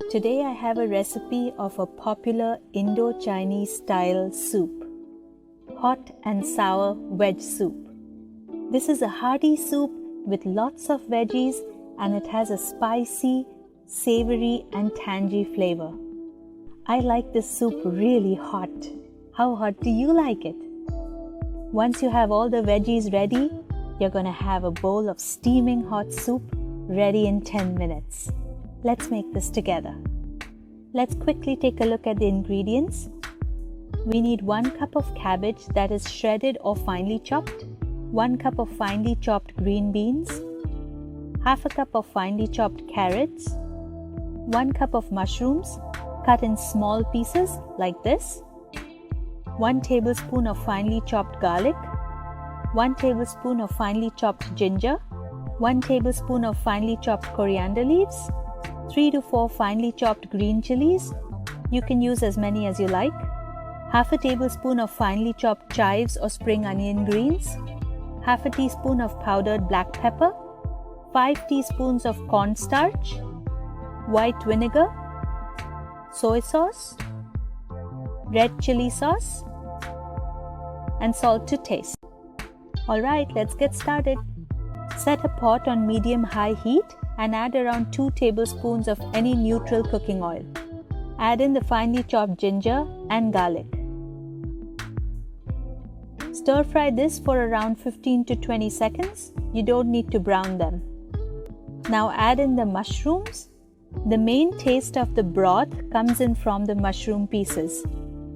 Today I have a recipe of a popular Indo Chinese style soup, hot and sour veg soup. This is a hearty soup with lots of veggies and it has a spicy, savory and tangy flavor. I like this soup really hot. How hot do you like it? Once you have all the veggies ready, you're going to have a bowl of steaming hot soup ready in 10 minutes. Let's make this together. Let's quickly take a look at the ingredients. We need 1 cup of cabbage that is shredded or finely chopped, 1 cup of finely chopped green beans, half a cup of finely chopped carrots, 1 cup of mushrooms cut in small pieces like this, 1 tablespoon of finely chopped garlic, 1 tablespoon of finely chopped ginger, 1 tablespoon of finely chopped coriander leaves, 3 to 4 finely chopped green chilies. You can use as many as you like. Half a tablespoon of finely chopped chives or spring onion greens, half a teaspoon of powdered black pepper, 5 teaspoons of cornstarch, white vinegar, soy sauce, red chili sauce, and salt to taste. Alright, let's get started. Set a pot on medium-high heat and add around 2 tablespoons of any neutral cooking oil. Add in the finely chopped ginger and garlic. Stir fry this for around 15 to 20 seconds. You don't need to brown them. Now add in the mushrooms. The main taste of the broth comes in from the mushroom pieces.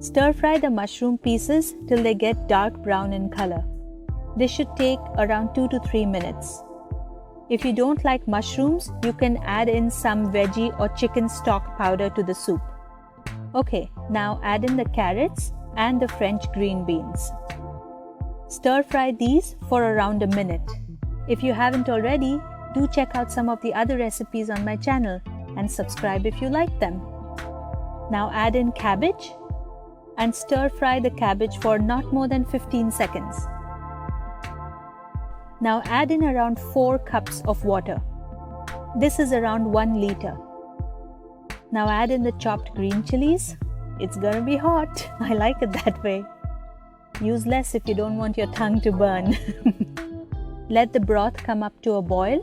Stir fry the mushroom pieces till they get dark brown in color. This should take around 2 to 3 minutes. If you don't like mushrooms, you can add in some veggie or chicken stock powder to the soup. Okay, now add in the carrots and the French green beans. Stir fry these for around a minute. If you haven't already, do check out some of the other recipes on my channel and subscribe if you like them. Now add in cabbage and stir fry the cabbage for not more than 15 seconds. Now add in around 4 cups of water. This is around 1 liter. Now add in the chopped green chilies. It's gonna be hot. I like it that way. Use less if you don't want your tongue to burn. Let the broth come up to a boil.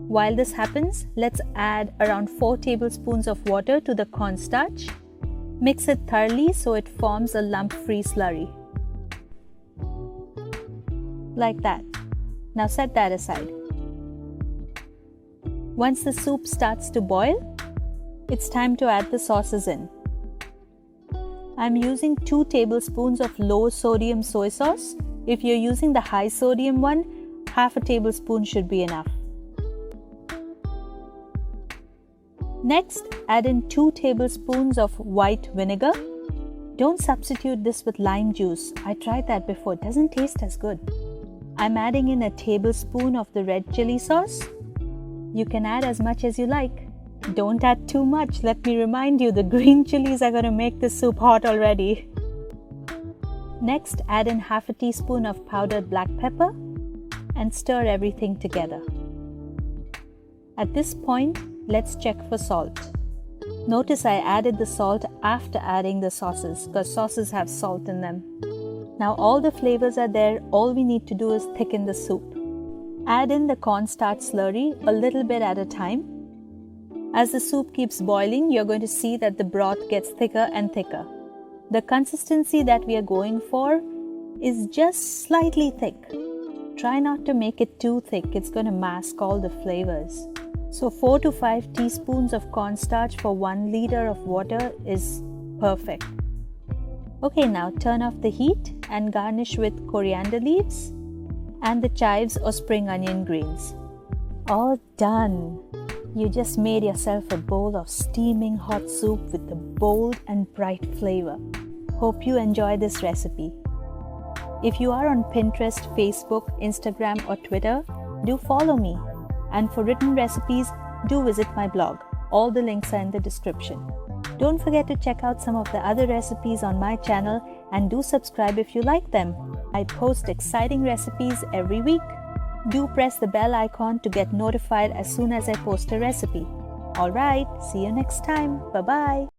While this happens, let's add around 4 tablespoons of water to the cornstarch. Mix it thoroughly so it forms a lump-free slurry. Like that. Now set that aside. Once the soup starts to boil, it's time to add the sauces in. I'm using 2 tablespoons of low sodium soy sauce. If you're using the high sodium one, half a tablespoon should be enough. Next, add in 2 tablespoons of white vinegar. Don't substitute this with lime juice. I tried that before. It doesn't taste as good. I'm adding in a tablespoon of the red chili sauce. You can add as much as you like. Don't add too much. Let me remind you, the green chilies are going to make the soup hot already. Next, add in half a teaspoon of powdered black pepper and stir everything together. At this point, let's check for salt. Notice I added the salt after adding the sauces because sauces have salt in them. Now all the flavors are there, all we need to do is thicken the soup. Add in the cornstarch slurry a little bit at a time. As the soup keeps boiling, you're going to see that the broth gets thicker and thicker. The consistency that we are going for is just slightly thick. Try not to make it too thick, it's going to mask all the flavors. So 4 to 5 teaspoons of cornstarch for 1 liter of water is perfect. Okay, now turn off the heat and garnish with coriander leaves and the chives or spring onion greens. All done! You just made yourself a bowl of steaming hot soup with a bold and bright flavor. Hope you enjoy this recipe. If you are on Pinterest, Facebook, Instagram or Twitter, do follow me. And for written recipes, do visit my blog. All the links are in the description. Don't forget to check out some of the other recipes on my channel and do subscribe if you like them. I post exciting recipes every week. Do press the bell icon to get notified as soon as I post a recipe. Alright, see you next time. Bye bye.